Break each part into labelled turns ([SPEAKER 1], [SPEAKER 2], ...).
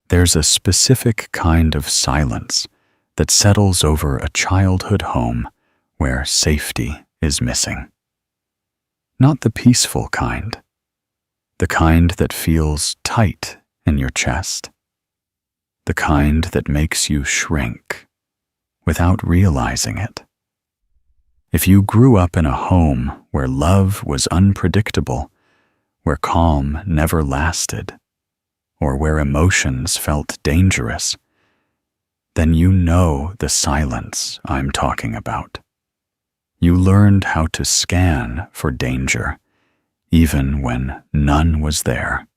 [SPEAKER 1] There's a specific kind of silence that settles over a childhood home where safety is missing. Not the peaceful kind, the kind that feels tight in your chest, the kind that makes you shrink without realizing it. If you grew up in a home where love was unpredictable, where calm never lasted, or where emotions felt dangerous, then you know the silence I'm talking about. You learned how to scan for danger, even when none was there.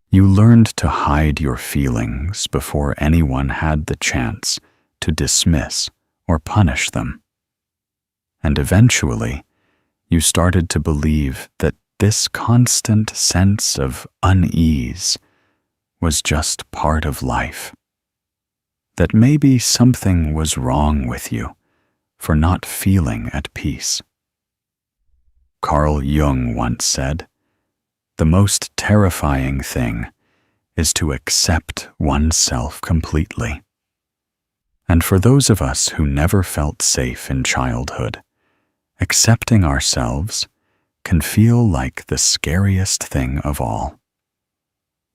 [SPEAKER 1] You learned to hide your feelings before anyone had the chance to dismiss or punish them. And eventually, you started to believe that this constant sense of unease was just part of life, that maybe something was wrong with you for not feeling at peace. Carl Jung once said, "The most terrifying thing is to accept oneself completely." And for those of us who never felt safe in childhood, accepting ourselves can feel like the scariest thing of all.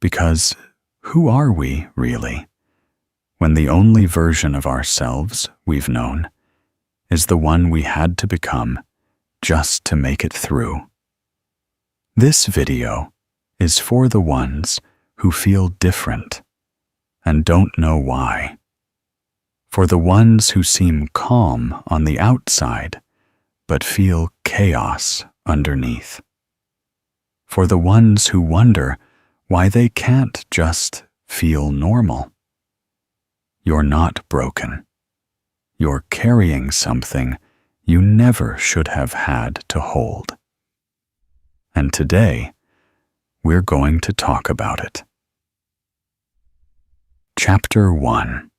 [SPEAKER 1] Because who are we, really, when the only version of ourselves we've known is the one we had to become just to make it through? This video is for the ones who feel different and don't know why. For the ones who seem calm on the outside but feel chaos underneath. For the ones who wonder why they can't just feel normal. You're not broken. You're carrying something you never should have had to hold. And today, we're going to talk about it. Chapter 1.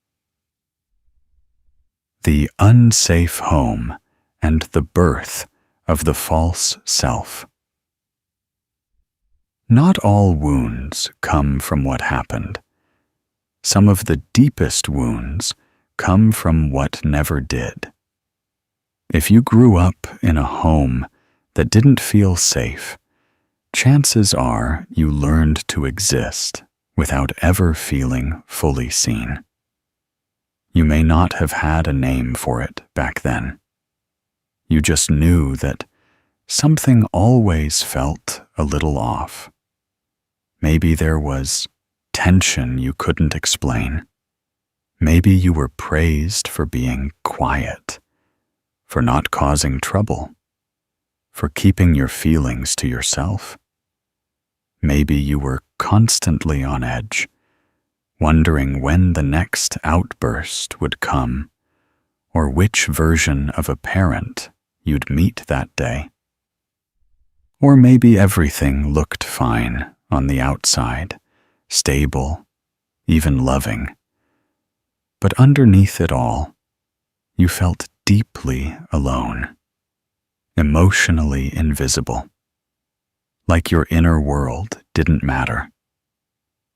[SPEAKER 1] The unsafe home and the birth of the false self. Not all wounds come from what happened. Some of the deepest wounds come from what never did. If you grew up in a home that didn't feel safe, chances are you learned to exist without ever feeling fully seen. You may not have had a name for it back then. You just knew that something always felt a little off. Maybe there was tension you couldn't explain. Maybe you were praised for being quiet, for not causing trouble, for keeping your feelings to yourself. Maybe you were constantly on edge, wondering when the next outburst would come, or which version of a parent you'd meet that day. Or maybe everything looked fine on the outside, stable, even loving. But underneath it all, you felt deeply alone, emotionally invisible, like your inner world didn't matter.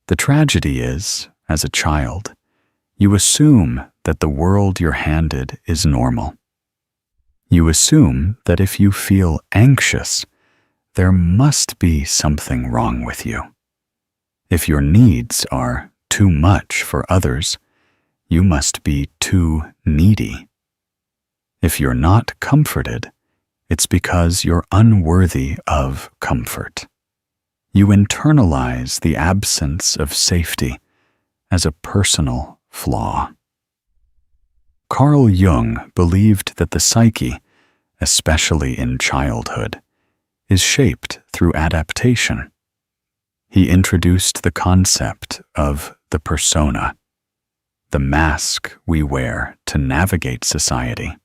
[SPEAKER 1] The tragedy is, as a child, you assume that the world you're handed is normal. You assume that if you feel anxious, there must be something wrong with you. If your needs are too much for others, you must be too needy. If you're not comforted, it's because you're unworthy of comfort. You internalize the absence of safety as a personal flaw. Carl Jung believed that the psyche, especially in childhood, is shaped through adaptation. He introduced the concept of the persona, the mask we wear to navigate society.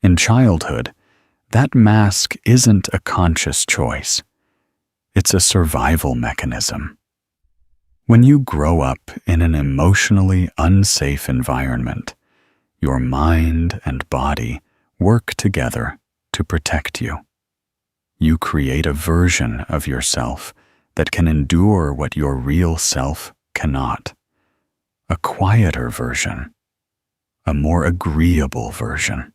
[SPEAKER 1] In childhood, that mask isn't a conscious choice. It's a survival mechanism. When you grow up in an emotionally unsafe environment, your mind and body work together to protect you. You create a version of yourself that can endure what your real self cannot. A quieter version. A more agreeable version.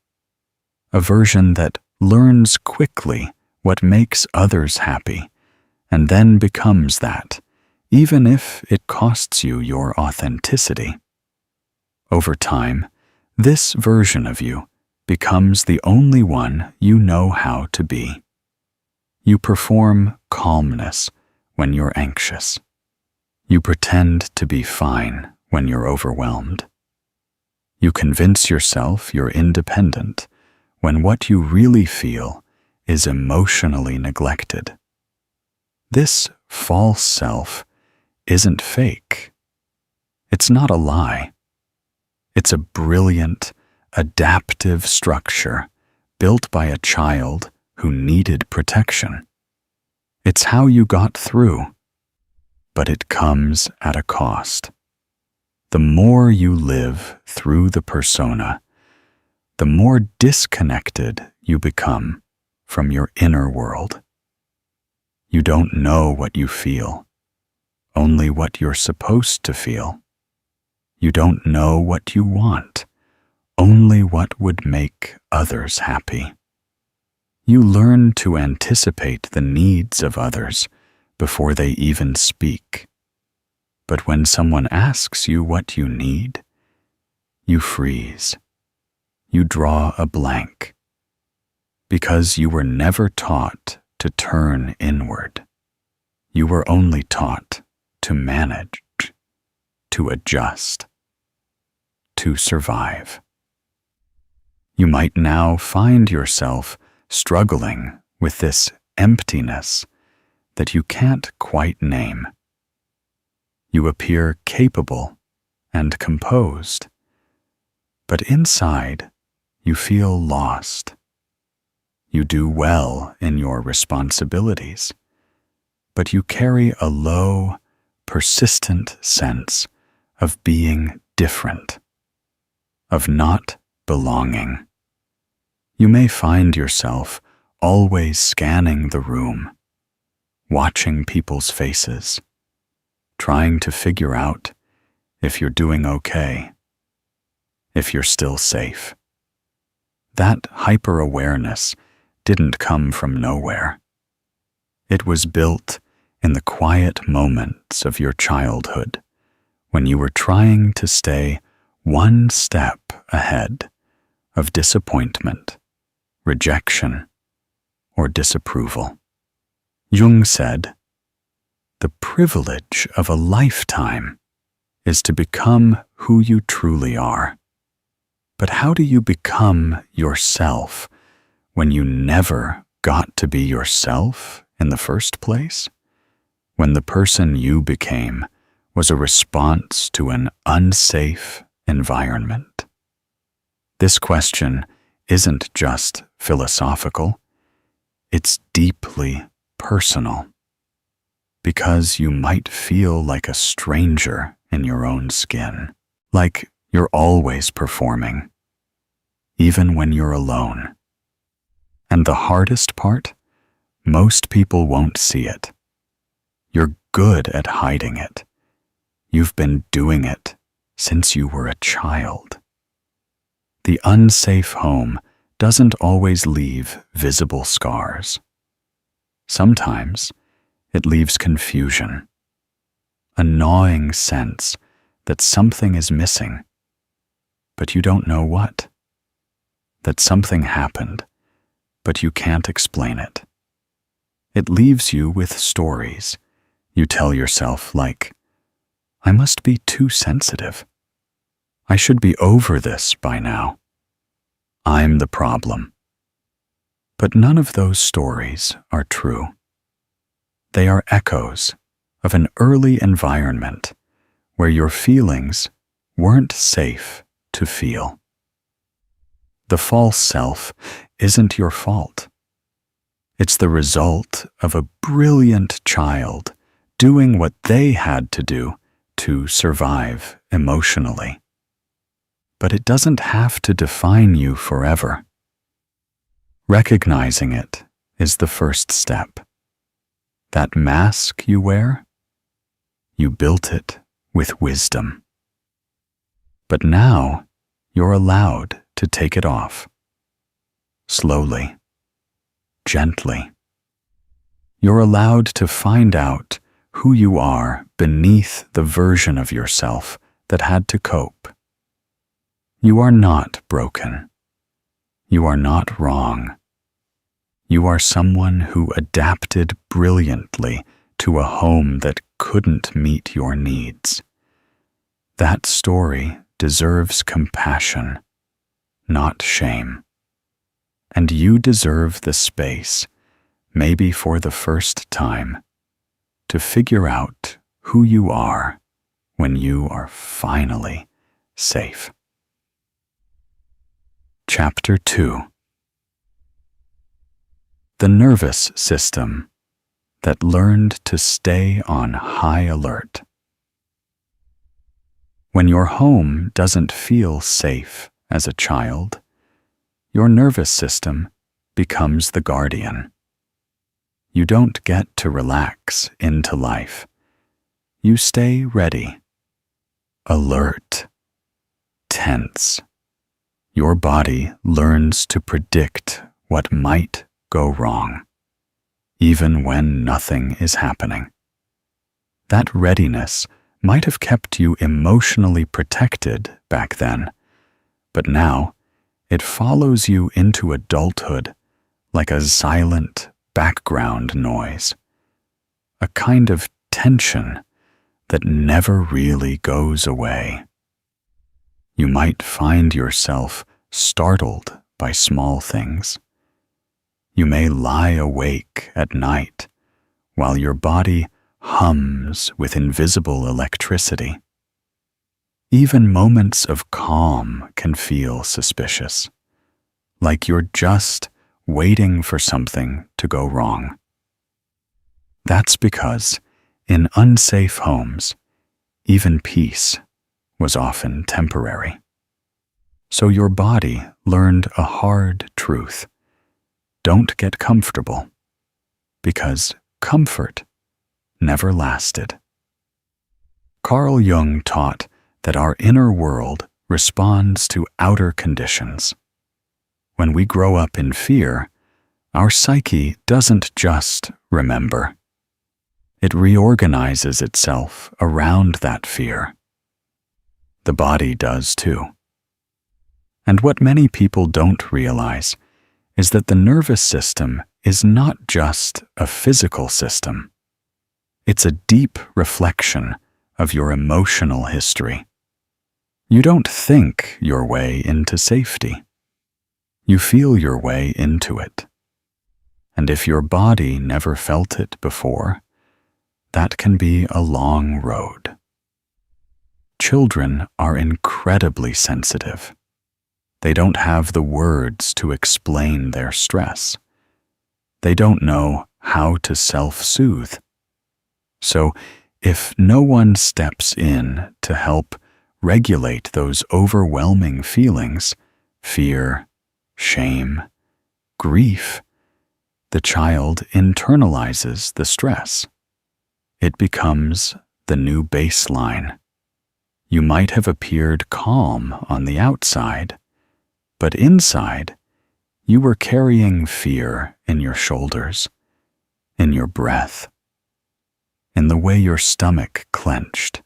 [SPEAKER 1] A version that learns quickly what makes others happy, and then becomes that, even if it costs you your authenticity. Over time, this version of you becomes the only one you know how to be. You perform calmness when you're anxious. You pretend to be fine when you're overwhelmed. You convince yourself you're independent when what you really feel is emotionally neglected. This false self isn't fake. It's not a lie. It's a brilliant, adaptive structure built by a child who needed protection. It's how you got through, but it comes at a cost. The more you live through the persona, the more disconnected you become from your inner world. You don't know what you feel, only what you're supposed to feel. You don't know what you want, only what would make others happy. You learn to anticipate the needs of others before they even speak. But when someone asks you what you need, you freeze. You draw a blank. Because you were never taught to turn inward. You were only taught to manage, to adjust, to survive. You might now find yourself struggling with this emptiness that you can't quite name. You appear capable and composed, but inside you feel lost. You do well in your responsibilities, but you carry a low, persistent sense of being different, of not belonging. You may find yourself always scanning the room, watching people's faces, trying to figure out if you're doing okay, if you're still safe. That hyper-awareness didn't come from nowhere. It was built in the quiet moments of your childhood when you were trying to stay one step ahead of disappointment, rejection, or disapproval. Jung said, "The privilege of a lifetime is to become who you truly are." But how do you become yourself when you never got to be yourself in the first place? When the person you became was a response to an unsafe environment? This question isn't just philosophical, it's deeply personal. Because you might feel like a stranger in your own skin, like you're always performing, even when you're alone. And the hardest part? Most people won't see it. You're good at hiding it. You've been doing it since you were a child. The unsafe home doesn't always leave visible scars. Sometimes it leaves confusion, a gnawing sense that something is missing, but you don't know what. That something happened, but you can't explain it. It leaves you with stories you tell yourself like, "I must be too sensitive. I should be over this by now. I'm the problem." But none of those stories are true. They are echoes of an early environment where your feelings weren't safe to feel. The false self isn't your fault. It's the result of a brilliant child doing what they had to do to survive emotionally. But it doesn't have to define you forever. Recognizing it is the first step. That mask you wear, you built it with wisdom. But now you're allowed to take it off. Slowly, gently. You're allowed to find out who you are beneath the version of yourself that had to cope. You are not broken. You are not wrong. You are someone who adapted brilliantly to a home that couldn't meet your needs. That story deserves compassion, not shame. And you deserve the space, maybe for the first time, to figure out who you are when you are finally safe. Chapter 2. The nervous system that learned to stay on high alert. When your home doesn't feel safe as a child, your nervous system becomes the guardian. You don't get to relax into life. You stay ready, alert, tense. Your body learns to predict what might go wrong, even when nothing is happening. That readiness might have kept you emotionally protected back then, but now it follows you into adulthood like a silent background noise, a kind of tension that never really goes away. You might find yourself startled by small things. You may lie awake at night while your body hums with invisible electricity. Even moments of calm can feel suspicious, like you're just waiting for something to go wrong. That's because in unsafe homes, even peace was often temporary. So your body learned a hard truth. Don't get comfortable, because comfort never lasted. Carl Jung taught that our inner world responds to outer conditions. When we grow up in fear, our psyche doesn't just remember. It reorganizes itself around that fear. The body does too. And what many people don't realize is that the nervous system is not just a physical system. It's a deep reflection of your emotional history. You don't think your way into safety. You feel your way into it. And if your body never felt it before, that can be a long road. Children are incredibly sensitive. They don't have the words to explain their stress. They don't know how to self-soothe. So, if no one steps in to help regulate those overwhelming feelings, fear, shame, grief, the child internalizes the stress. It becomes the new baseline. You might have appeared calm on the outside, but inside, you were carrying fear in your shoulders, in your breath, in the way your stomach clenched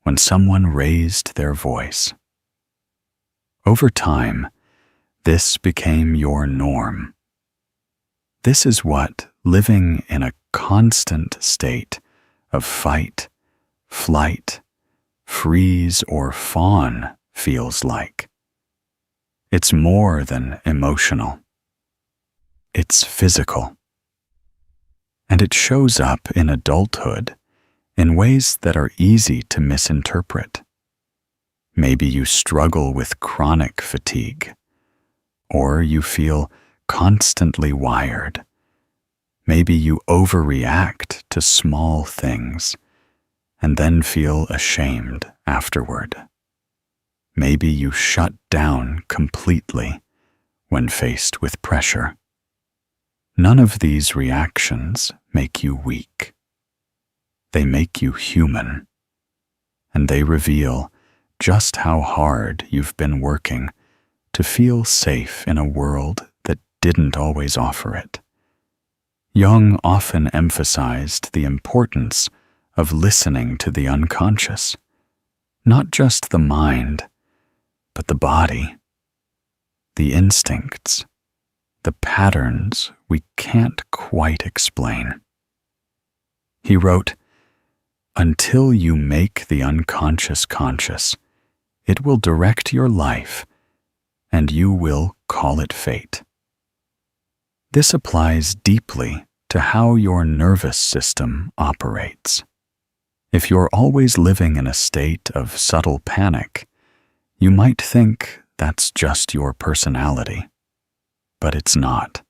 [SPEAKER 1] when someone raised their voice. Over time, this became your norm. This is what living in a constant state of fight, flight, freeze, or fawn feels like. It's more than emotional. It's physical. And it shows up in adulthood in ways that are easy to misinterpret. Maybe you struggle with chronic fatigue, or you feel constantly wired. Maybe you overreact to small things and then feel ashamed afterward. Maybe you shut down completely when faced with pressure. None of these reactions make you weak. They make you human. And and they reveal just how hard you've been working to feel safe in a world that didn't always offer it. Jung often emphasized the importance of listening to the unconscious, not just the mind, but the body, the instincts, the patterns we can't quite explain. He wrote, "Until you make the unconscious conscious, it will direct your life, and you will call it fate." This applies deeply to how your nervous system operates. If you're always living in a state of subtle panic, you might think that's just your personality. But it's not.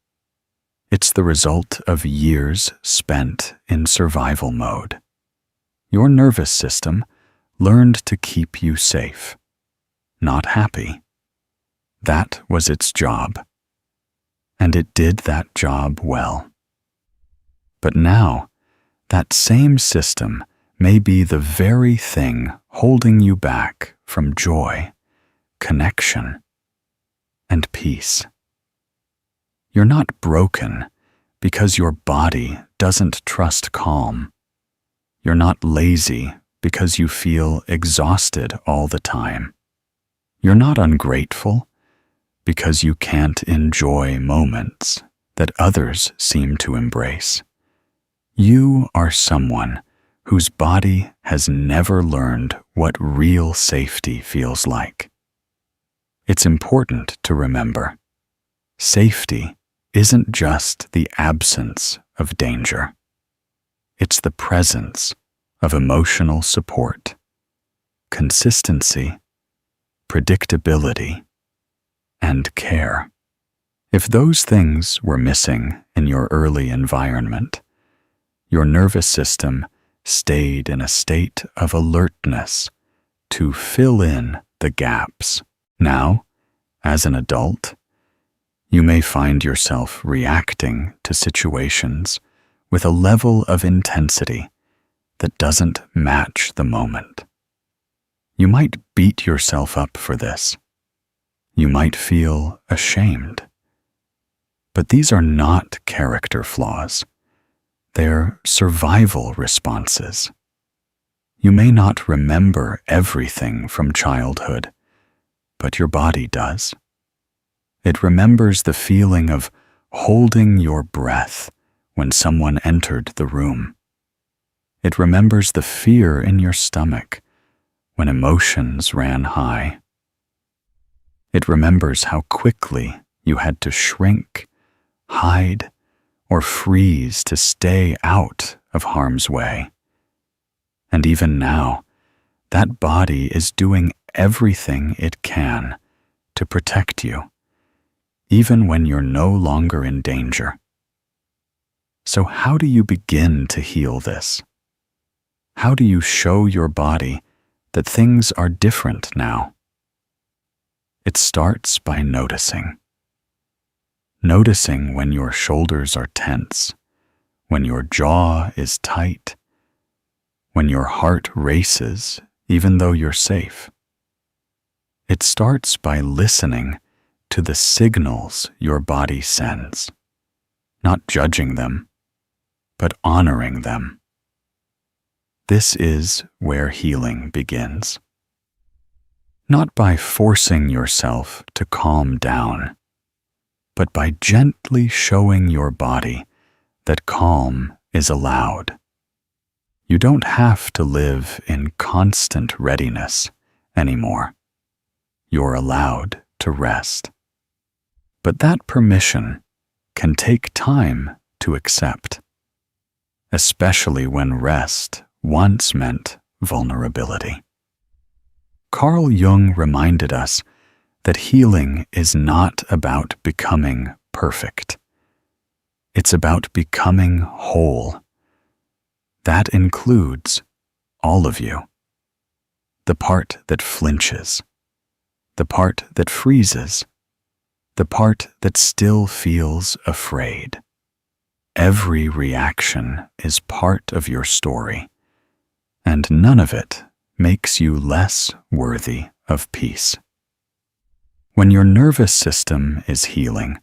[SPEAKER 1] It's the result of years spent in survival mode. Your nervous system learned to keep you safe, not happy. That was its job. And it did that job well. But now, that same system may be the very thing holding you back from joy, connection, and peace. You're not broken because your body doesn't trust calm. You're not lazy because you feel exhausted all the time. You're not ungrateful because you can't enjoy moments that others seem to embrace. You are someone whose body has never learned what real safety feels like. It's important to remember, safety isn't just the absence of danger. It's the presence of emotional support, consistency, predictability, and care. If those things were missing in your early environment, your nervous system stayed in a state of alertness to fill in the gaps. Now, as an adult, you may find yourself reacting to situations with a level of intensity that doesn't match the moment. You might beat yourself up for this. You might feel ashamed. But these are not character flaws. They're survival responses. You may not remember everything from childhood, but your body does. It remembers the feeling of holding your breath when someone entered the room. It remembers the fear in your stomach when emotions ran high. It remembers how quickly you had to shrink, hide, or freeze to stay out of harm's way. And even now, that body is doing everything it can to protect you, even when you're no longer in danger. So how do you begin to heal this? How do you show your body that things are different now? It starts by noticing. Noticing when your shoulders are tense, when your jaw is tight, when your heart races even though you're safe. It starts by listening to the signals your body sends, not judging them, but honoring them. This is where healing begins. Not by forcing yourself to calm down, but by gently showing your body that calm is allowed. You don't have to live in constant readiness anymore. You're allowed to rest. But that permission can take time to accept, especially when rest once meant vulnerability. Carl Jung reminded us that healing is not about becoming perfect. It's about becoming whole. That includes all of you. The part that flinches, the part that freezes, the part that still feels afraid. Every reaction is part of your story, and none of it makes you less worthy of peace. When your nervous system is healing,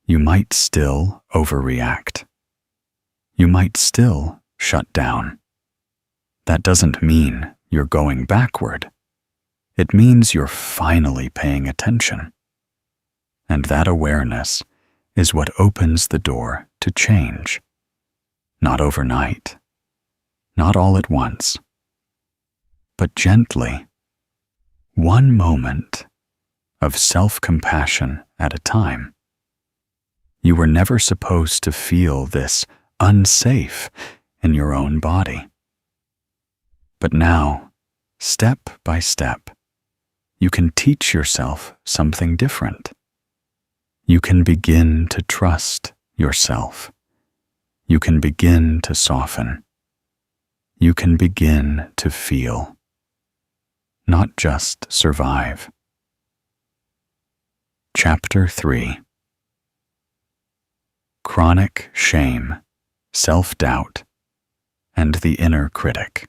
[SPEAKER 1] you might still overreact. You might still shut down. That doesn't mean you're going backward. It means you're finally paying attention. And that awareness is what opens the door to change. Not overnight, not all at once, but gently, one moment of self-compassion at a time. You were never supposed to feel this unsafe in your own body. But now, step by step, you can teach yourself something different. You can begin to trust yourself. You can begin to soften. You can begin to feel, not just survive. Chapter 3. Chronic shame, self-doubt, and the inner critic.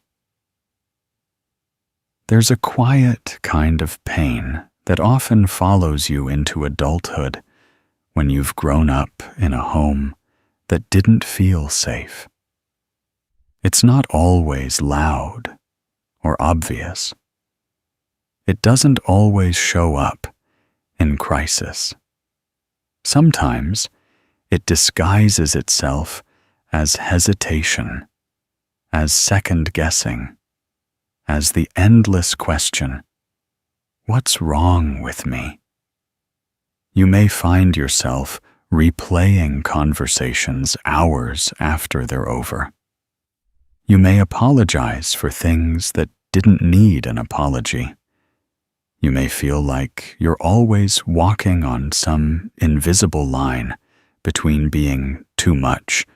[SPEAKER 1] There's a quiet kind of pain that often follows you into adulthood when you've grown up in a home that didn't feel safe. It's not always loud or obvious. It doesn't always show up in crisis. Sometimes it disguises itself as hesitation, as second-guessing, as the endless question, what's wrong with me? You may find yourself replaying conversations hours after they're over. You may apologize for things that didn't need an apology. You may feel like you're always walking on some invisible line between being too much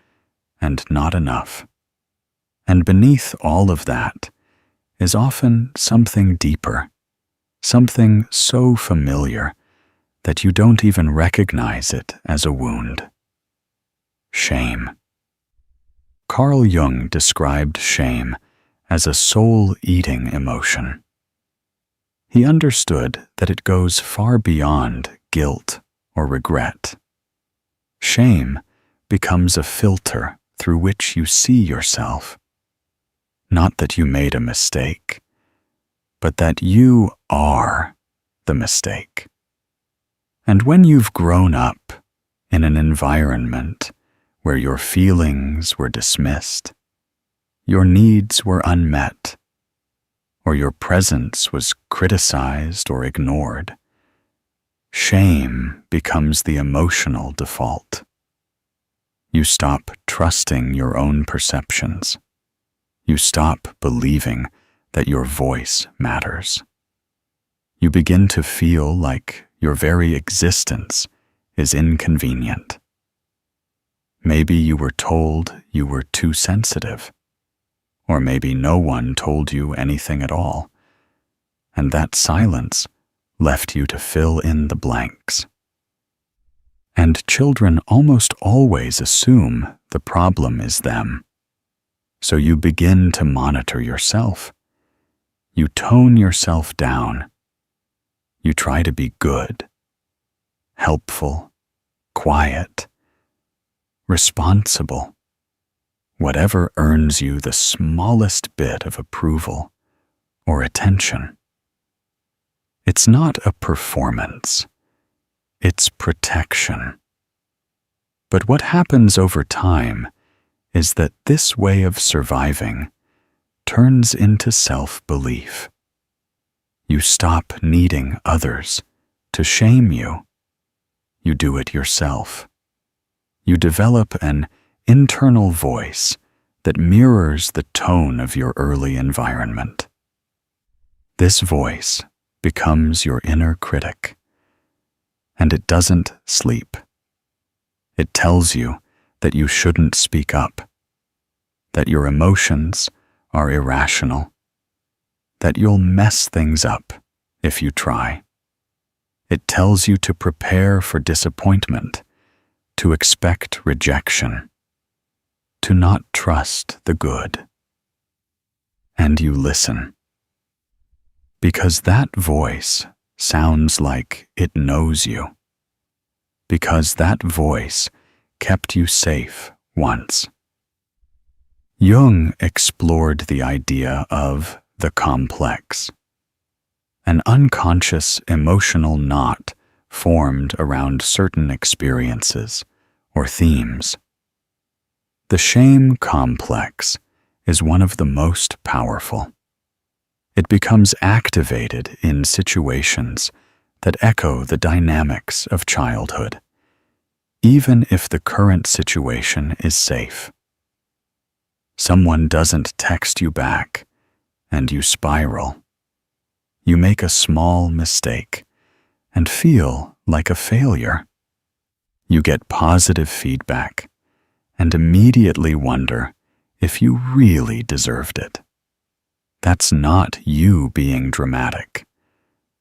[SPEAKER 1] and not enough. And beneath all of that is often something deeper, something so familiar that you don't even recognize it as a wound. Shame. Carl Jung described shame as a soul-eating emotion. He understood that it goes far beyond guilt or regret. Shame becomes a filter through which you see yourself. Not that you made a mistake, but that you are the mistake. And when you've grown up in an environment where your feelings were dismissed, your needs were unmet, or your presence was criticized or ignored, shame becomes the emotional default. You stop trusting your own perceptions. You stop believing that your voice matters. You begin to feel like your very existence is inconvenient. Maybe you were told you were too sensitive, or maybe no one told you anything at all, and that silence left you to fill in the blanks. And children almost always assume the problem is them. So you begin to monitor yourself. You tone yourself down. You try to be good, helpful, quiet, responsible, whatever earns you the smallest bit of approval or attention. It's not a performance. It's protection. But what happens over time is that this way of surviving turns into self-belief. You stop needing others to shame you. You do it yourself. You develop an internal voice that mirrors the tone of your early environment. This voice becomes your inner critic, and it doesn't sleep. It tells you that you shouldn't speak up, that your emotions are irrational, that you'll mess things up if you try. It tells you to prepare for disappointment, to expect rejection, to not trust the good. And you listen. Because that voice sounds like it knows you. Because that voice kept you safe once. Jung explored the idea of the complex, an unconscious emotional knot formed around certain experiences or themes. The shame complex is one of the most powerful. It becomes activated in situations that echo the dynamics of childhood, even if the current situation is safe. Someone doesn't text you back, and you spiral. You make a small mistake and feel like a failure. You get positive feedback and immediately wonder if you really deserved it. That's not you being dramatic.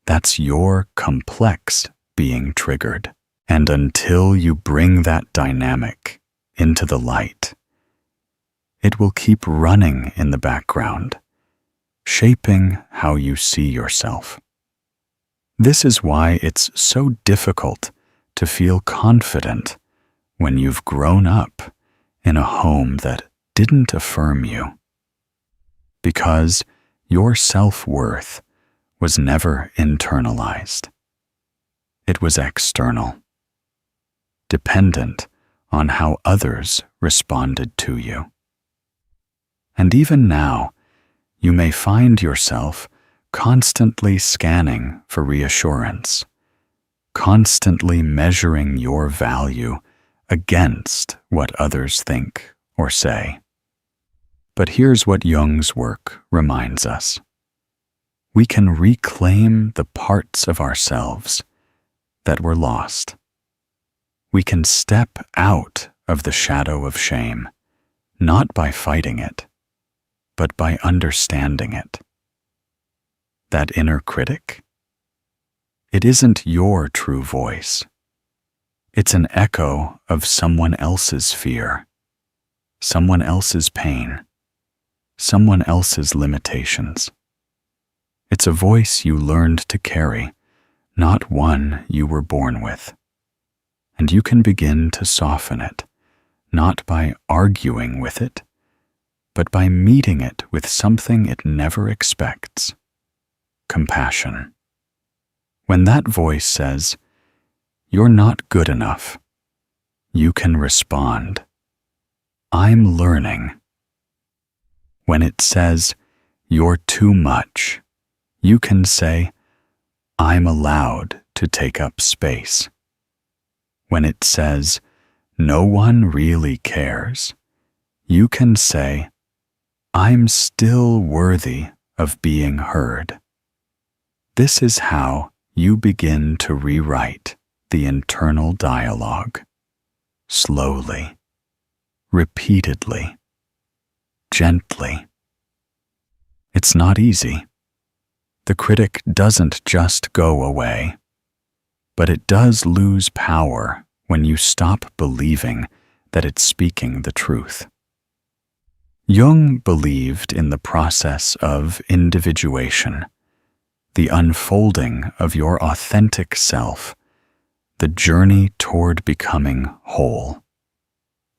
[SPEAKER 1] That's your complex being triggered. And until you bring that dynamic into the light, it will keep running in the background, shaping how you see yourself. This is why it's so difficult to feel confident when you've grown up in a home that didn't affirm you. Because your self-worth was never internalized. It was external, dependent on how others responded to you. And even now, you may find yourself constantly scanning for reassurance, constantly measuring your value against what others think or say. But here's what Jung's work reminds us. We can reclaim the parts of ourselves that were lost. We can step out of the shadow of shame, not by fighting it, but by understanding it. That inner critic? It isn't your true voice. It's an echo of someone else's fear, someone else's pain, someone else's limitations. It's a voice you learned to carry, not one you were born with. And you can begin to soften it, not by arguing with it, but by meeting it with something it never expects: compassion. When that voice says, "You're not good enough," you can respond, "I'm learning." When it says, "You're too much," you can say, "I'm allowed to take up space." When it says, "No one really cares," you can say, "I'm still worthy of being heard." This is how you begin to rewrite the internal dialogue, slowly, repeatedly, gently. It's not easy. The critic doesn't just go away, but it does lose power when you stop believing that it's speaking the truth. Jung believed in the process of individuation, the unfolding of your authentic self, the journey toward becoming whole.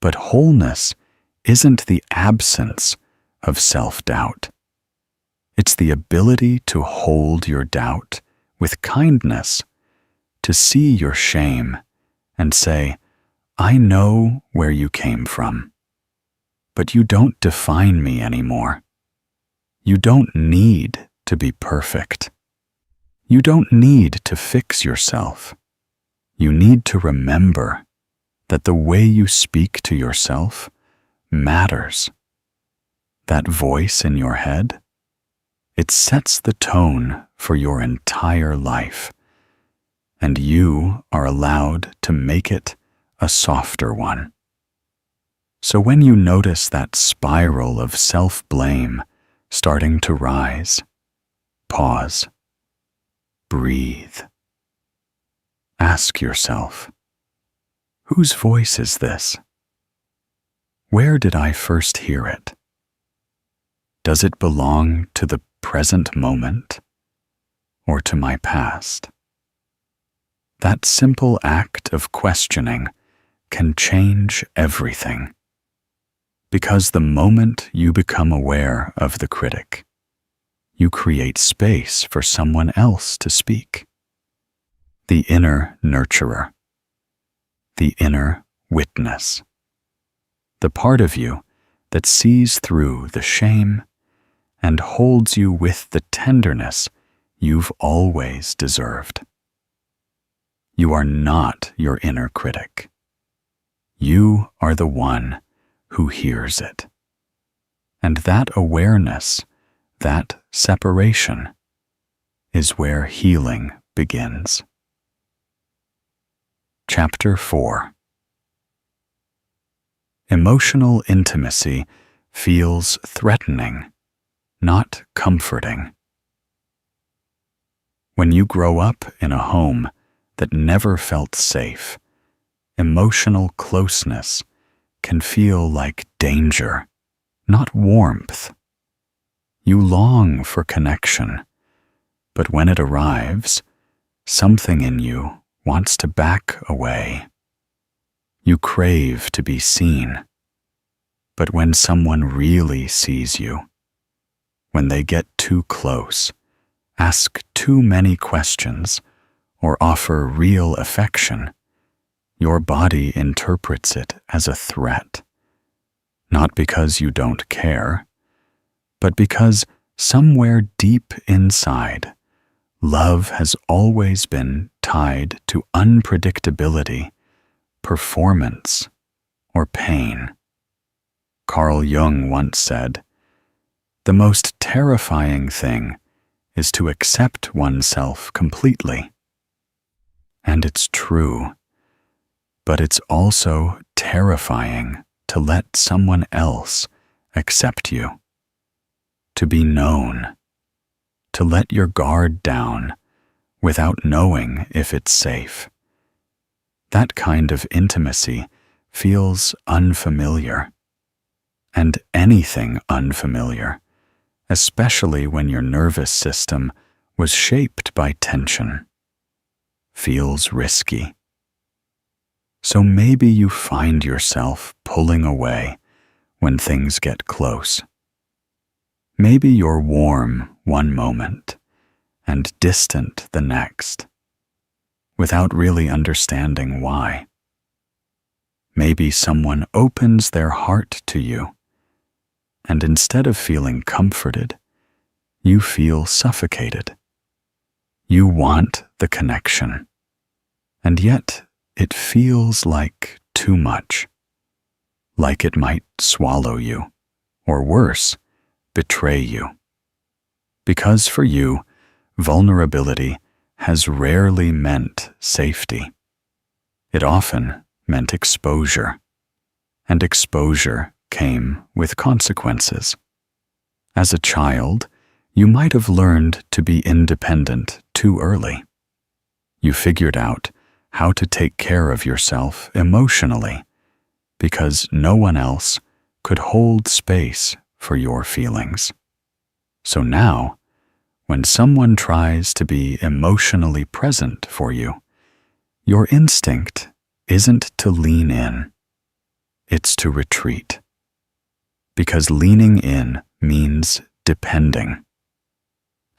[SPEAKER 1] But wholeness isn't the absence of self-doubt. It's the ability to hold your doubt with kindness, to see your shame and say, "I know where you came from, but you don't define me anymore. You don't need to be perfect. You don't need to fix yourself. You need to remember that the way you speak to yourself matters." That voice in your head, it sets the tone for your entire life, and you are allowed to make it a softer one. So when you notice that spiral of self-blame starting to rise, pause, breathe. Ask yourself, whose voice is this? Where did I first hear it? Does it belong to the present moment, or to my past. That simple act of questioning can change everything. Because the moment you become aware of the critic, you create space for someone else to speak. The inner nurturer, the inner witness, the part of you that sees through the shame and holds you with the tenderness you've always deserved. You are not your inner critic. You are the one who hears it. And that awareness, that separation, is where healing begins. Chapter 4. Emotional intimacy feels threatening, not comforting. When you grow up in a home that never felt safe, emotional closeness can feel like danger, not warmth. You long for connection, but when it arrives, something in you wants to back away. You crave to be seen, but when someone really sees you, when they get too close, ask too many questions, or offer real affection, your body interprets it as a threat, not because you don't care, but because somewhere deep inside, love has always been tied to unpredictability, performance, or pain. Carl Jung once said, "The most terrifying thing is to accept oneself completely." And it's true. But it's also terrifying to let someone else accept you, to be known, to let your guard down without knowing if it's safe. That kind of intimacy feels unfamiliar, and anything unfamiliar, especially when your nervous system was shaped by tension, feels risky. So maybe you find yourself pulling away when things get close. Maybe you're warm one moment and distant the next, without really understanding why. Maybe someone opens their heart to you, and instead of feeling comforted, you feel suffocated. You want the connection, and yet it feels like too much, like it might swallow you, or worse, betray you. Because for you, vulnerability has rarely meant safety. It often meant exposure, and exposure came with consequences. As a child, you might have learned to be independent too early. You figured out how to take care of yourself emotionally because no one else could hold space for your feelings. So now, when someone tries to be emotionally present for you, your instinct isn't to lean in, it's to retreat. Because leaning in means depending,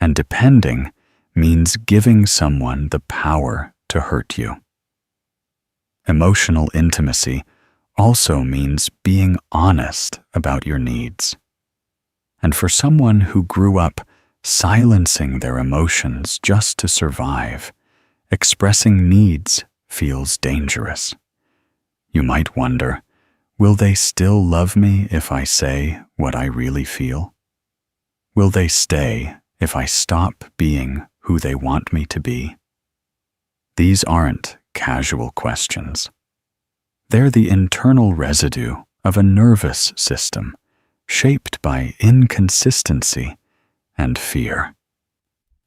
[SPEAKER 1] and depending means giving someone the power to hurt you. Emotional intimacy also means being honest about your needs. And for someone who grew up silencing their emotions just to survive, expressing needs feels dangerous. You might wonder, will they still love me if I say what I really feel? Will they stay if I stop being who they want me to be? These aren't casual questions. They're the internal residue of a nervous system shaped by inconsistency and fear.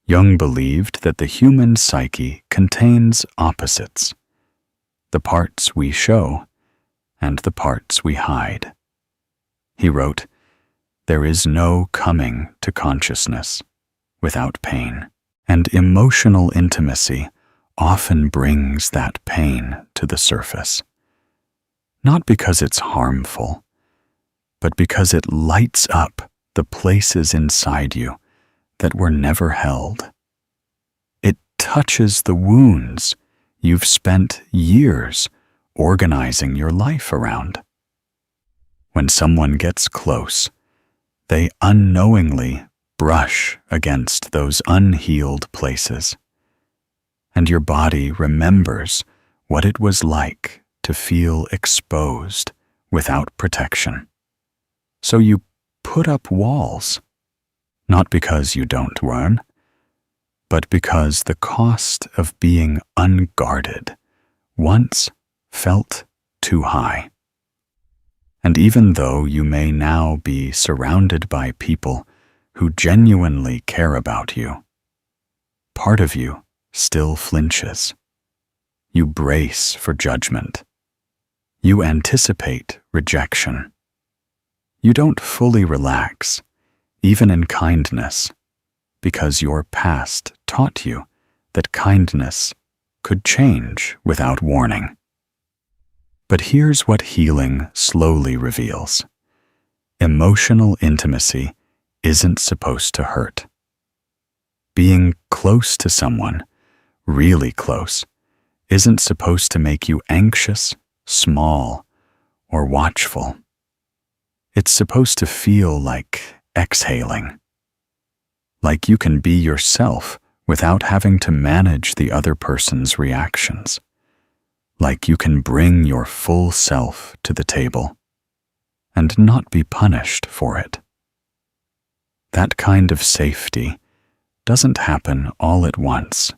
[SPEAKER 1] Jung believed that the human psyche contains opposites, the parts we show and the parts we hide. He wrote, "There is no coming to consciousness without pain, And emotional intimacy often brings that pain to the surface. Not because it's harmful, but because it lights up the places inside you that were never held. It touches the wounds you've spent years organizing your life around. When someone gets close, they unknowingly brush against those unhealed places, and your body remembers what it was like to feel exposed without protection. So you put up walls, not because you don't run, but because the cost of being unguarded once felt too high. And even though you may now be surrounded by people who genuinely care about you, part of you still flinches. You brace for judgment. You anticipate rejection. You don't fully relax, even in kindness, because your past taught you that kindness could change without warning. But here's what healing slowly reveals. Emotional intimacy isn't supposed to hurt. Being close to someone, really close, isn't supposed to make you anxious, small, or watchful. It's supposed to feel like exhaling. Like you can be yourself without having to manage the other person's reactions. Like you can bring your full self to the table and not be punished for it. That kind of safety doesn't happen all at once.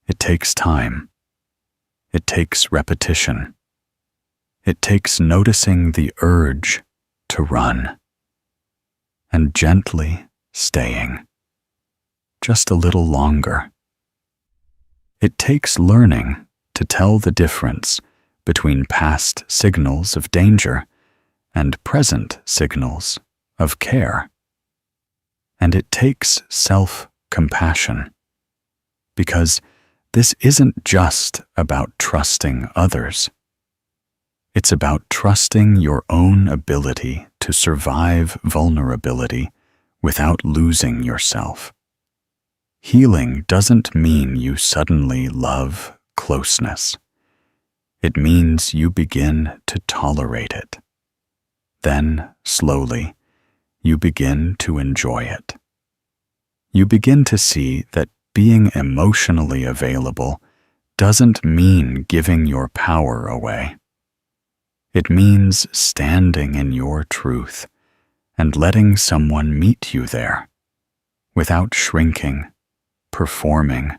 [SPEAKER 1] It takes time. It takes repetition. It takes noticing the urge to run and gently staying just a little longer. It takes learning to tell the difference between past signals of danger and present signals of care. And it takes self-compassion, because this isn't just about trusting others. It's about trusting your own ability to survive vulnerability without losing yourself. Healing doesn't mean you suddenly love closeness. It means you begin to tolerate it. Then, slowly, you begin to enjoy it. You begin to see that being emotionally available doesn't mean giving your power away. It means standing in your truth and letting someone meet you there without shrinking, performing,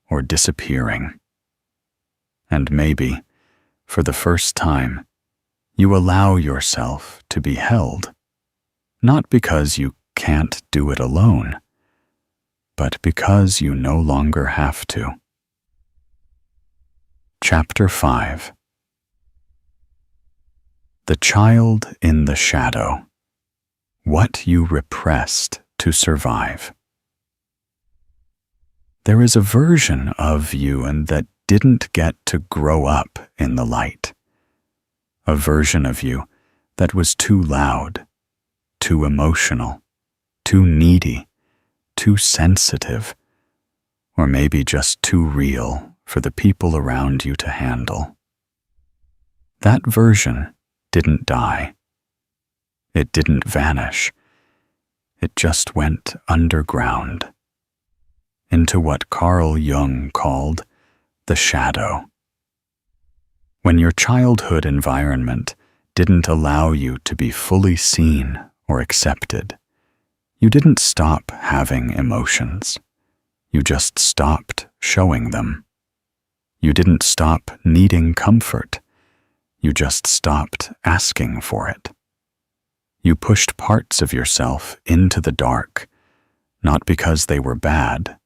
[SPEAKER 1] or disappearing. And maybe, for the first time, you allow yourself to be held, not because you can't do it alone, but because you no longer have to. Chapter 5. The Child in the Shadow. What you repressed to survive. There is a version of you and that didn't get to grow up in the light. A version of you that was too loud, too emotional, too needy, too sensitive, or maybe just too real for the people around you to handle. That version didn't die. It didn't vanish. It just went underground, into what Carl Jung called the shadow. When your childhood environment didn't allow you to be fully seen or accepted, you didn't stop having emotions. You just stopped showing them. You didn't stop needing comfort. You just stopped asking for it. You pushed parts of yourself into the dark, not because they were bad,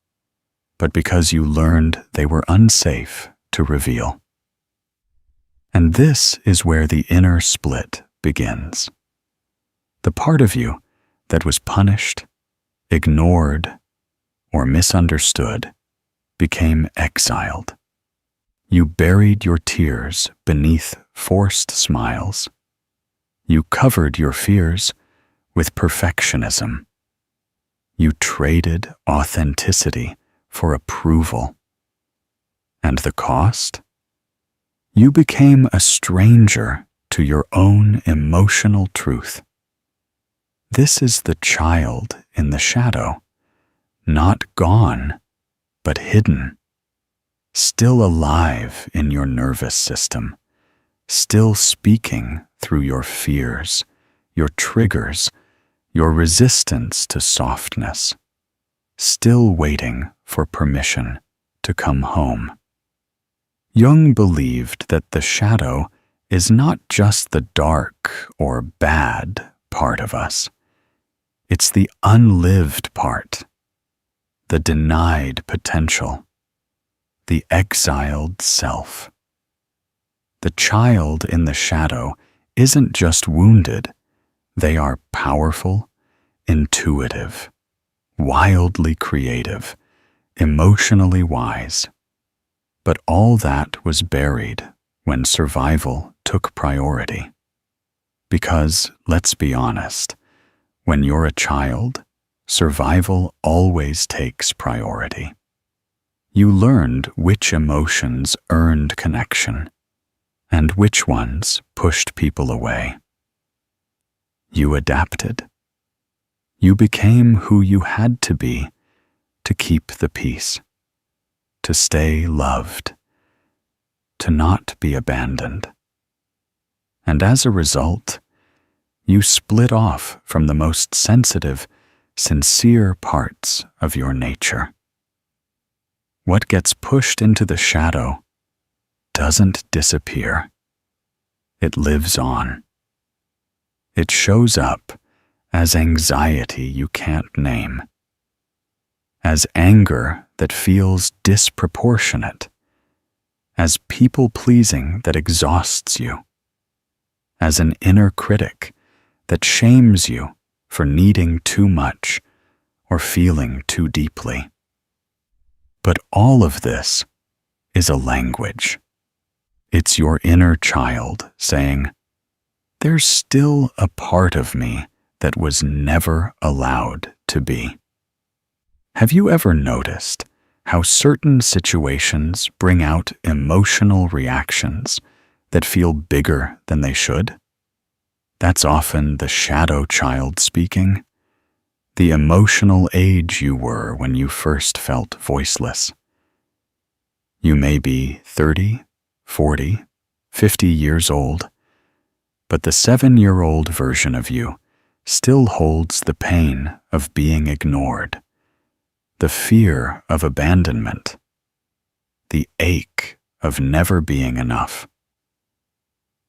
[SPEAKER 1] but because you learned they were unsafe to reveal. And this is where the inner split begins. The part of you that was punished, ignored, or misunderstood became exiled. You buried your tears beneath forced smiles. You covered your fears with perfectionism. You traded authenticity for approval. And the cost? You became a stranger to your own emotional truth. This is the child in the shadow, not gone, but hidden, still alive in your nervous system, still speaking through your fears, your triggers, your resistance to softness, still waiting for permission to come home. Jung believed that the shadow is not just the dark or bad part of us. It's the unlived part, the denied potential, the exiled self. The child in the shadow isn't just wounded. They are powerful, intuitive, wildly creative, emotionally wise. But all that was buried when survival took priority. Because, let's be honest, when you're a child, survival always takes priority. You learned which emotions earned connection and which ones pushed people away. You adapted. You became who you had to be to keep the peace, to stay loved, to not be abandoned. And as a result, you split off from the most sensitive, sincere parts of your nature. What gets pushed into the shadow doesn't disappear. It lives on. It shows up as anxiety you can't name, as anger that feels disproportionate, as people-pleasing that exhausts you, as an inner critic that shames you for needing too much or feeling too deeply. But all of this is a language. It's your inner child saying, "There's still a part of me that was never allowed to be." Have you ever noticed how certain situations bring out emotional reactions that feel bigger than they should? That's often the shadow child speaking, the emotional age you were when you first felt voiceless. You may be 30, 40, 50 years old, but the 7-year-old version of you still holds the pain of being ignored, the fear of abandonment, the ache of never being enough.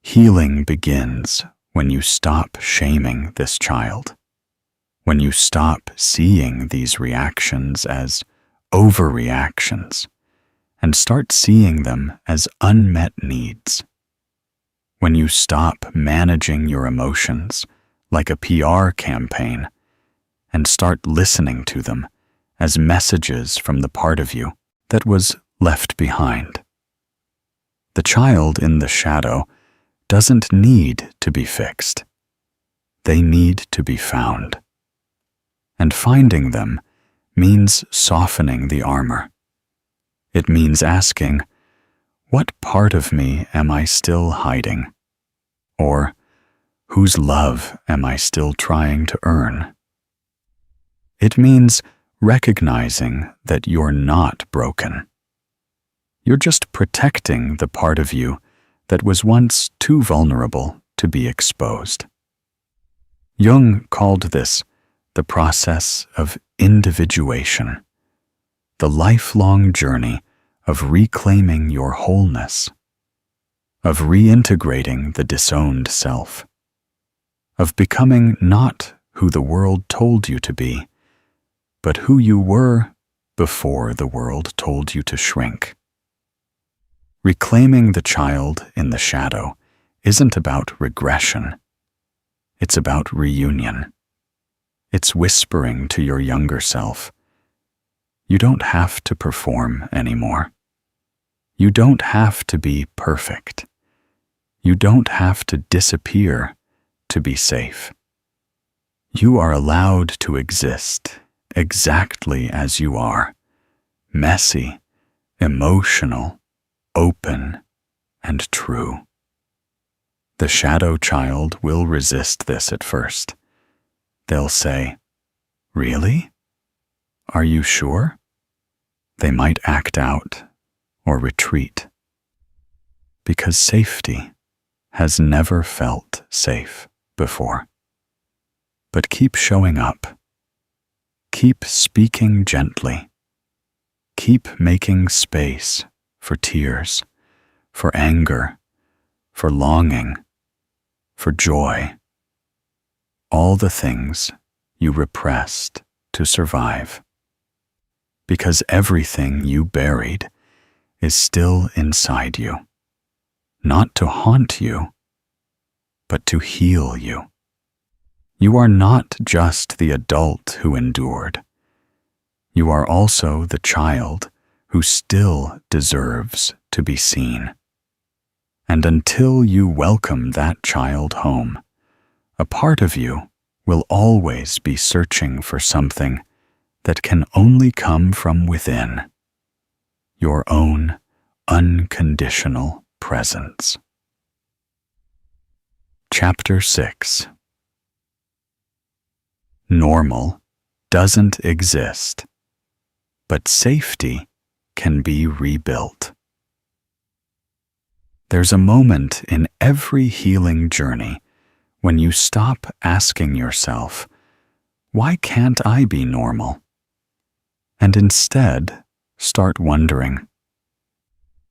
[SPEAKER 1] Healing begins when you stop shaming this child, when you stop seeing these reactions as overreactions and start seeing them as unmet needs, when you stop managing your emotions like a PR campaign and start listening to them as messages from the part of you that was left behind. The child in the shadow doesn't need to be fixed. They need to be found. And finding them means softening the armor. It means asking, what part of me am I still hiding? Or, whose love am I still trying to earn? It means recognizing that you're not broken. You're just protecting the part of you that was once too vulnerable to be exposed. Jung called this the process of individuation, the lifelong journey of reclaiming your wholeness, of reintegrating the disowned self, of becoming not who the world told you to be, but who you were before the world told you to shrink. Reclaiming the child in the shadow isn't about regression. It's about reunion. It's whispering to your younger self, You don't have to perform anymore. You don't have to be perfect. You don't have to disappear to be safe. You are allowed to exist exactly as you are, messy, emotional, open, and true. The shadow child will resist this at first. They'll say, "Really? Are you sure?" They might act out or retreat, because safety has never felt safe before. But keep showing up. Keep speaking gently. Keep making space for tears, for anger, for longing, for joy. All the things you repressed to survive. Because everything you buried is still inside you, not to haunt you, but to heal you. You are not just the adult who endured. You are also the child who still deserves to be seen. And until you welcome that child home, a part of you will always be searching for something that can only come from within, your own unconditional presence. Chapter 6. Normal doesn't exist, but safety can be rebuilt. There's a moment in every healing journey when you stop asking yourself, "Why can't I be normal?" and instead start wondering,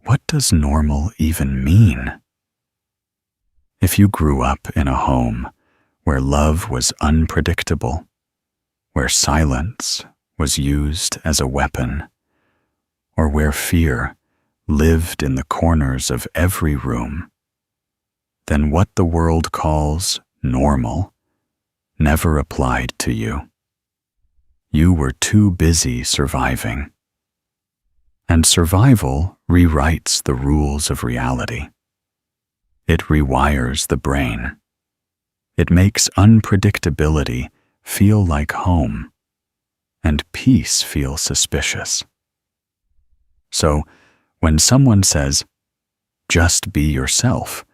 [SPEAKER 1] what does normal even mean? If you grew up in a home where love was unpredictable, where silence was used as a weapon, or where fear lived in the corners of every room, then what the world calls normal never applied to you. You were too busy surviving. And survival rewrites the rules of reality. It rewires the brain. It makes unpredictability feel like home, and peace feel suspicious. So, when someone says, "Just be yourself,"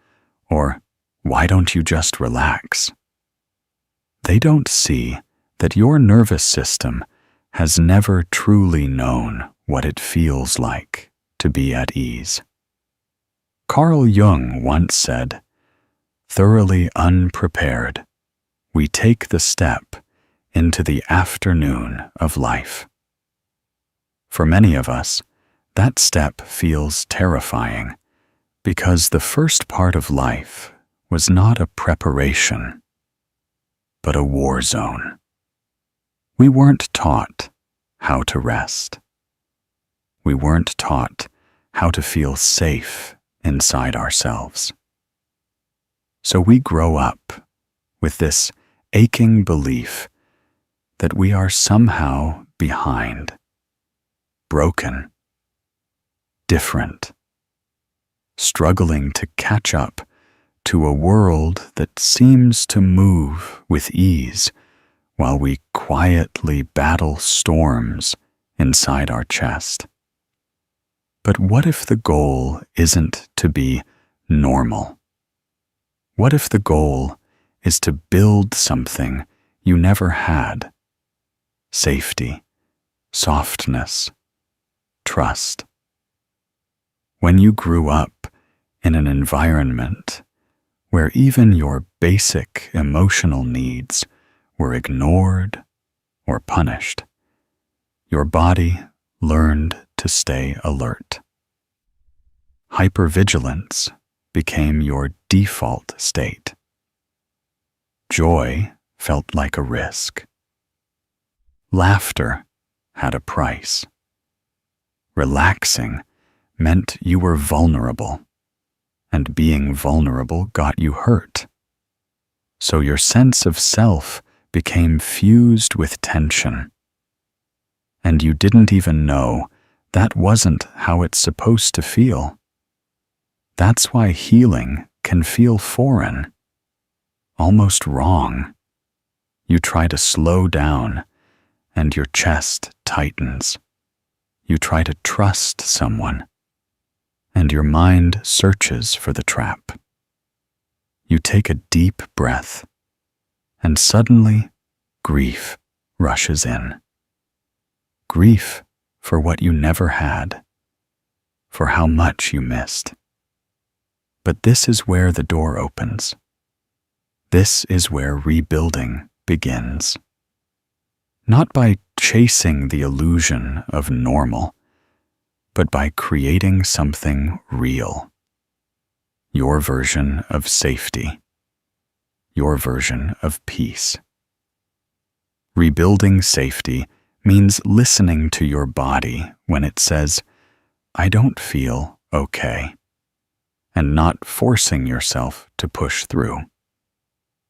[SPEAKER 1] or "Why don't you just relax?" they don't see that your nervous system has never truly known what it feels like to be at ease. Carl Jung once said, "Thoroughly unprepared, we take the step into the afternoon of life." For many of us, that step feels terrifying because the first part of life was not a preparation, but a war zone. We weren't taught how to rest. We weren't taught how to feel safe inside ourselves. So we grow up with this aching belief that we are somehow behind, broken, different, struggling to catch up to a world that seems to move with ease while we quietly battle storms inside our chest. But what if the goal isn't to be normal? What if the goal is to build something you never had? Safety, softness, trust. When you grew up in an environment where even your basic emotional needs were ignored or punished, your body learned to stay alert. Hypervigilance became your default state. Joy felt like a risk. Laughter had a price. Relaxing meant you were vulnerable, and being vulnerable got you hurt. So your sense of self became fused with tension. and you didn't even know that wasn't how it's supposed to feel. That's why healing can feel foreign, almost wrong. You try to slow down, and your chest tightens. You try to trust someone, and your mind searches for the trap. You take a deep breath, and suddenly grief rushes in. Grief for what you never had, for how much you missed. But this is where the door opens. This is where rebuilding begins. Not by chasing the illusion of normal, but by creating something real. Your version of safety. Your version of peace. Rebuilding safety means listening to your body when it says, "I don't feel okay," and not forcing yourself to push through.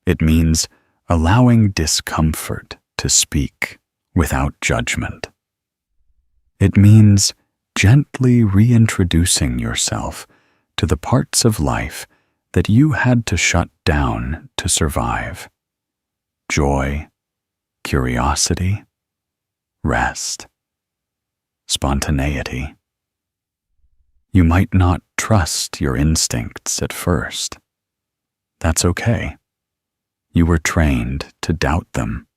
[SPEAKER 1] It means allowing discomfort to speak without judgment. It means gently reintroducing yourself to the parts of life that you had to shut down to survive. Joy, curiosity, rest, spontaneity. You might not trust your instincts at first. That's okay. You were trained to doubt them.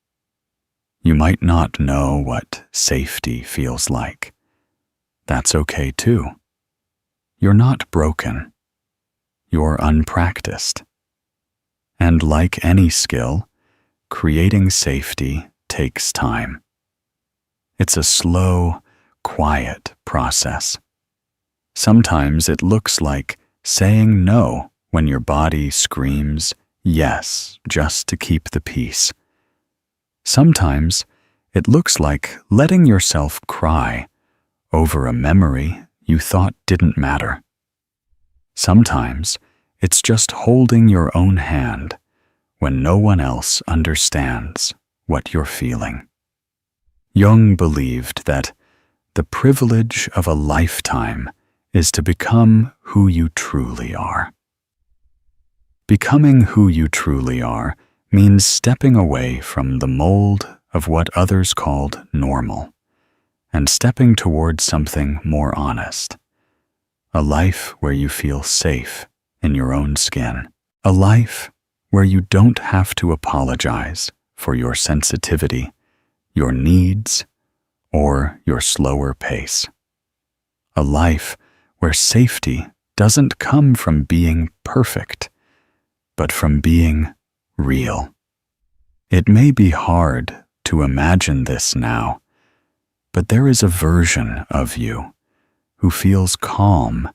[SPEAKER 1] You might not know what safety feels like. That's okay too. You're not broken. You're unpracticed. And like any skill, creating safety takes time. It's a slow, quiet process. Sometimes it looks like saying no when your body screams yes just to keep the peace. Sometimes it looks like letting yourself cry over a memory you thought didn't matter. Sometimes it's just holding your own hand when no one else understands what you're feeling. Jung believed that the privilege of a lifetime is to become who you truly are. Becoming who you truly are means stepping away from the mold of what others called normal and stepping towards something more honest. A life where you feel safe in your own skin. A life where you don't have to apologize for your sensitivity, your needs, or your slower pace. A life where safety doesn't come from being perfect, but from being real. It may be hard to imagine this now, but there is a version of you who feels calm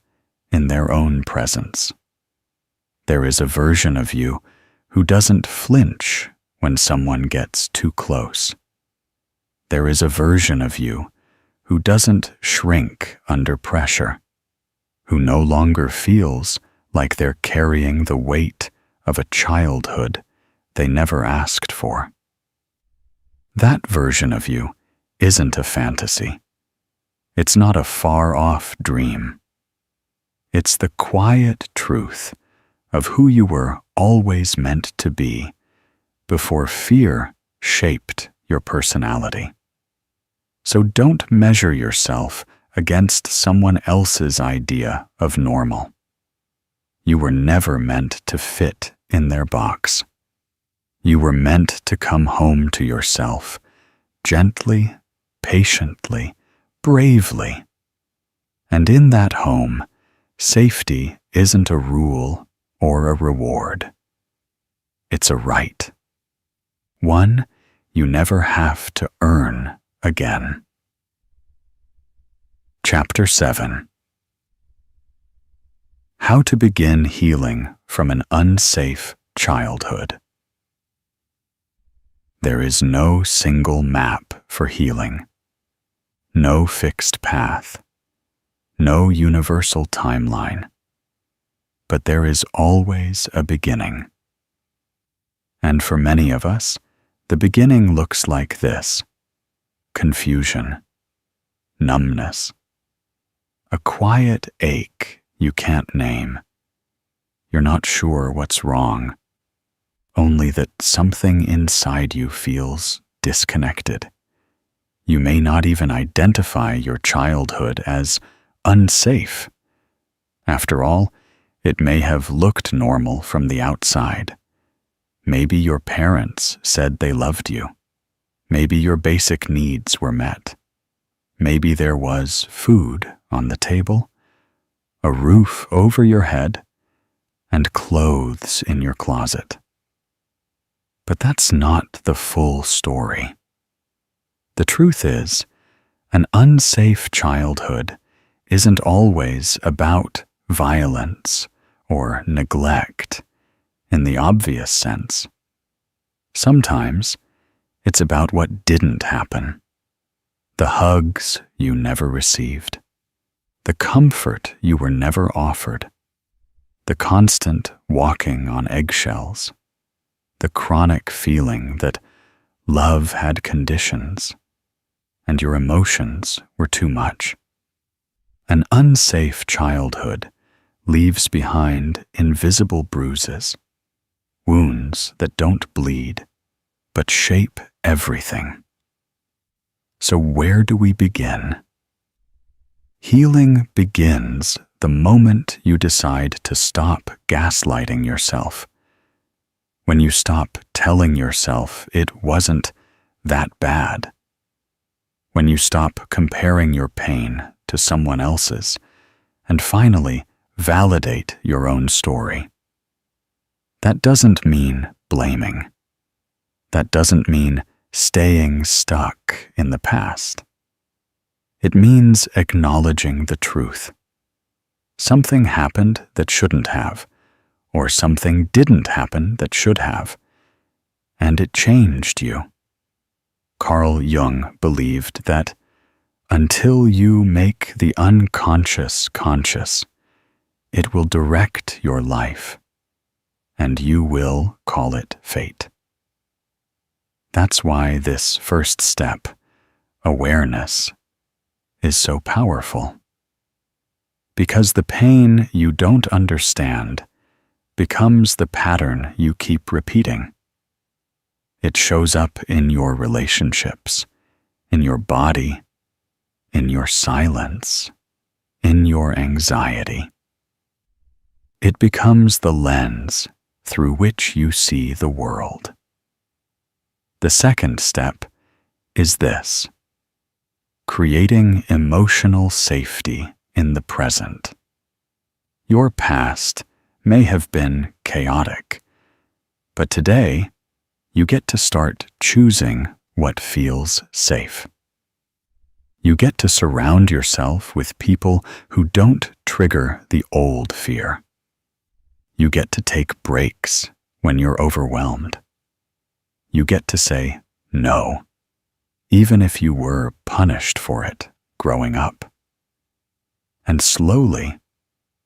[SPEAKER 1] in their own presence. There is a version of you who doesn't flinch when someone gets too close. There is a version of you who doesn't shrink under pressure, who no longer feels like they're carrying the weight of a childhood they never asked for. That version of you isn't a fantasy. It's not a far-off dream. It's the quiet truth of who you were always meant to be before fear shaped your personality. So don't measure yourself against someone else's idea of normal. You were never meant to fit in their box. You were meant to come home to yourself, gently, patiently, bravely. And in that home, safety isn't a rule or a reward. It's a right. One you never have to earn again. Chapter 7. How to begin healing from an unsafe childhood. There is no single map for healing, no fixed path, no universal timeline, but there is always a beginning. And for many of us, the beginning looks like this: confusion, numbness. A quiet ache you can't name. You're not sure what's wrong, only that something inside you feels disconnected. You may not even identify your childhood as unsafe. After all, it may have looked normal from the outside. Maybe your parents said they loved you. Maybe your basic needs were met. Maybe there was food on the table, a roof over your head, and clothes in your closet. But that's not the full story. The truth is, an unsafe childhood isn't always about violence or neglect in the obvious sense. Sometimes it's about what didn't happen. The hugs you never received, the comfort you were never offered, the constant walking on eggshells, the chronic feeling that love had conditions and your emotions were too much. An unsafe childhood leaves behind invisible bruises, wounds that don't bleed, but shape everything. So where do we begin? Healing begins the moment you decide to stop gaslighting yourself. When you stop telling yourself it wasn't that bad. When you stop comparing your pain to someone else's, and finally validate your own story. That doesn't mean blaming. That doesn't mean staying stuck in the past. It means acknowledging the truth. Something happened that shouldn't have, or something didn't happen that should have, and it changed you. Carl Jung believed that until you make the unconscious conscious, it will direct your life, and you will call it fate. That's why this first step, awareness, is so powerful. Because the pain you don't understand becomes the pattern you keep repeating. It shows up in your relationships, in your body, in your silence, in your anxiety. It becomes the lens through which you see the world. The second step is this: creating emotional safety in the present. Your past may have been chaotic, but today you get to start choosing what feels safe. You get to surround yourself with people who don't trigger the old fear. You get to take breaks when you're overwhelmed. You get to say no, even if you were punished for it growing up. And slowly,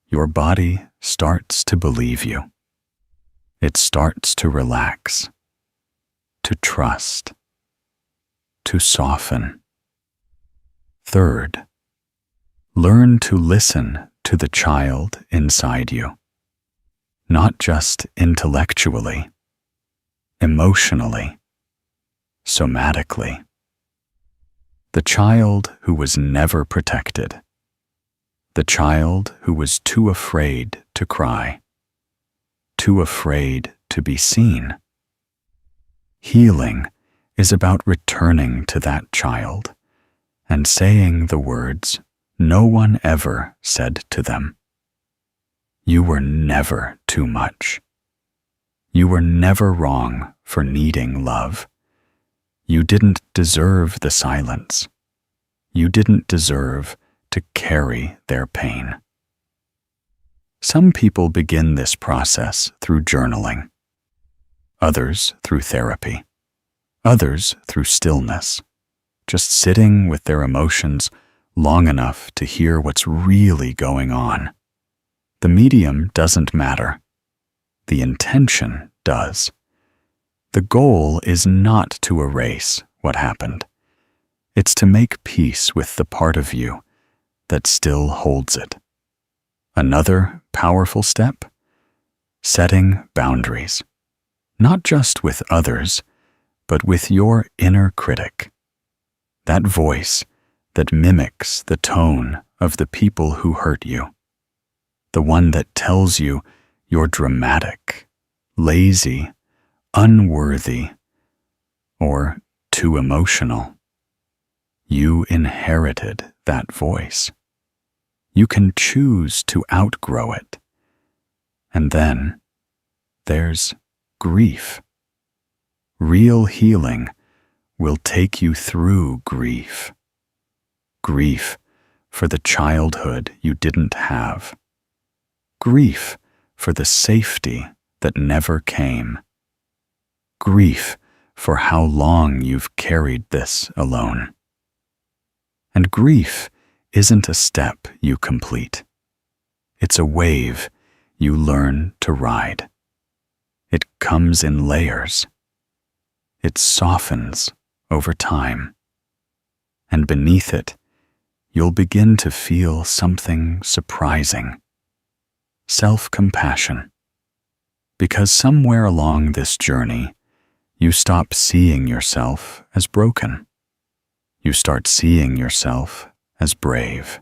[SPEAKER 1] your body starts to believe you. It starts to relax, to trust, to soften. Third, learn to listen to the child inside you, not just intellectually, emotionally, somatically. The child who was never protected. The child who was too afraid to cry, too afraid to be seen. Healing is about returning to that child and saying the words no one ever said to them. You were never too much. You were never wrong for needing love. You didn't deserve the silence. You didn't deserve to carry their pain. Some people begin this process through journaling, others through therapy, others through stillness, just sitting with their emotions long enough to hear what's really going on. The medium doesn't matter. The intention does. The goal is not to erase what happened, It's to make peace with the part of you that still holds it. Another powerful step: setting boundaries, not just with others, but with your inner critic, that voice that mimics the tone of the people who hurt you, the one that tells you you're dramatic, lazy, unworthy, or too emotional. You inherited that voice. You can choose to outgrow it. And then there's grief. Real healing will take you through grief. Grief for the childhood you didn't have. Grief for the safety that never came. Grief for how long you've carried this alone. And grief isn't a step you complete. It's a wave you learn to ride. It comes in layers. It softens over time. And beneath it, you'll begin to feel something surprising: self-compassion. Because somewhere along this journey, you stop seeing yourself as broken. You start seeing yourself as brave.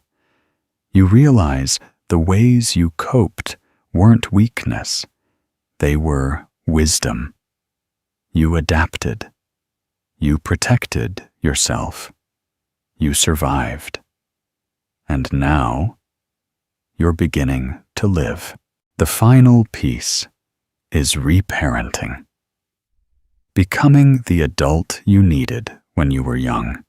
[SPEAKER 1] You realize the ways you coped weren't weakness. They were wisdom. You adapted. You protected yourself. You survived. And now, you're beginning to live. The final piece is reparenting. Becoming the adult you needed when you were young.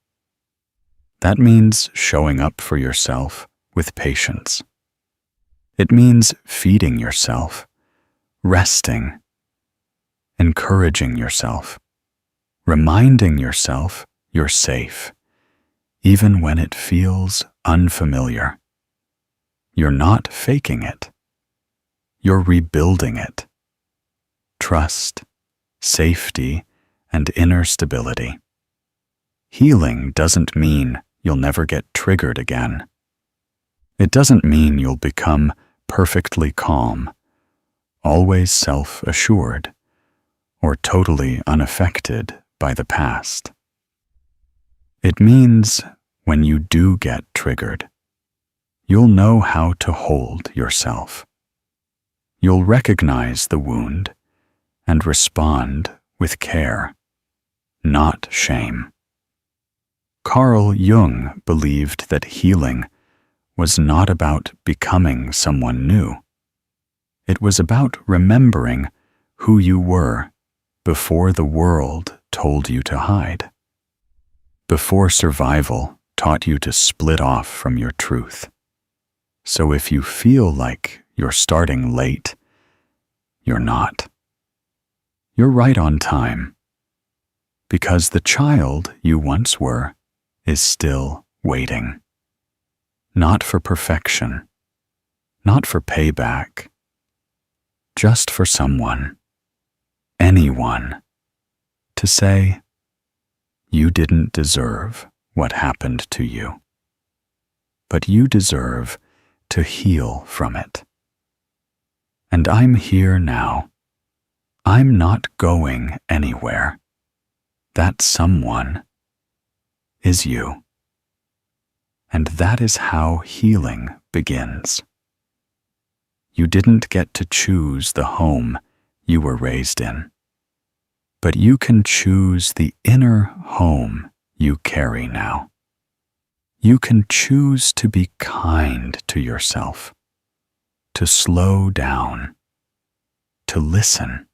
[SPEAKER 1] That means showing up for yourself with patience. It means feeding yourself, resting, encouraging yourself, reminding yourself you're safe, even when it feels unfamiliar. You're not faking it. You're rebuilding it. Trust, safety, and inner stability. Healing doesn't mean you'll never get triggered again. It doesn't mean you'll become perfectly calm, always self-assured, or totally unaffected by the past. It means when you do get triggered, you'll know how to hold yourself. You'll recognize the wound and respond with care, not shame. Carl Jung believed that healing was not about becoming someone new. It was about remembering who you were before the world told you to hide, before survival taught you to split off from your truth. So if you feel like you're starting late, you're not. You're right on time, because the child you once were is still waiting. Not for perfection, not for payback, just for someone, anyone, to say, you didn't deserve what happened to you, but you deserve to heal from it. And I'm here now. I'm not going anywhere. That someone is you. And that is how healing begins. You didn't get to choose the home you were raised in, but you can choose the inner home you carry now. You can choose to be kind to yourself, to slow down, to listen,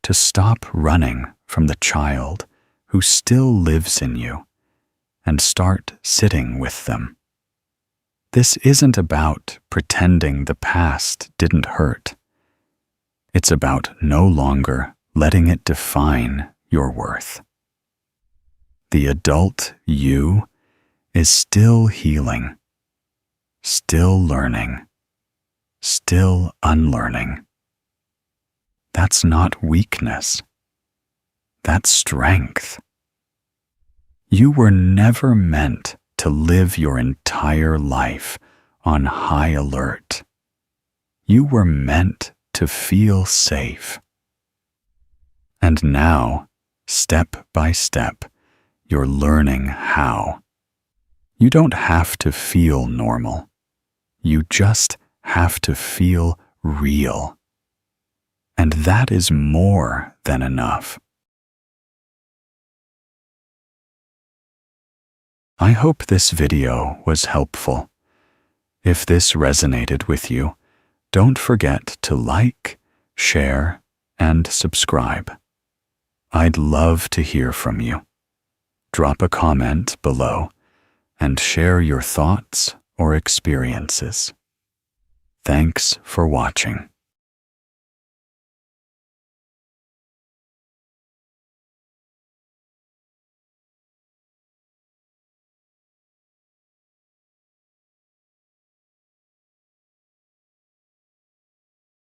[SPEAKER 1] to stop running from the child who still lives in you and start sitting with them. This isn't about pretending the past didn't hurt. It's about no longer letting it define your worth. The adult you is still healing, still learning, still unlearning. That's not weakness. That's strength. You were never meant to live your entire life on high alert. You were meant to feel safe. And now, step by step, you're learning how. You don't have to feel normal. You just have to feel real. And that is more than enough. I hope this video was helpful. If this resonated with you, don't forget to like, share, and subscribe. I'd love to hear from you. Drop a comment below and share your thoughts or experiences. Thanks for watching.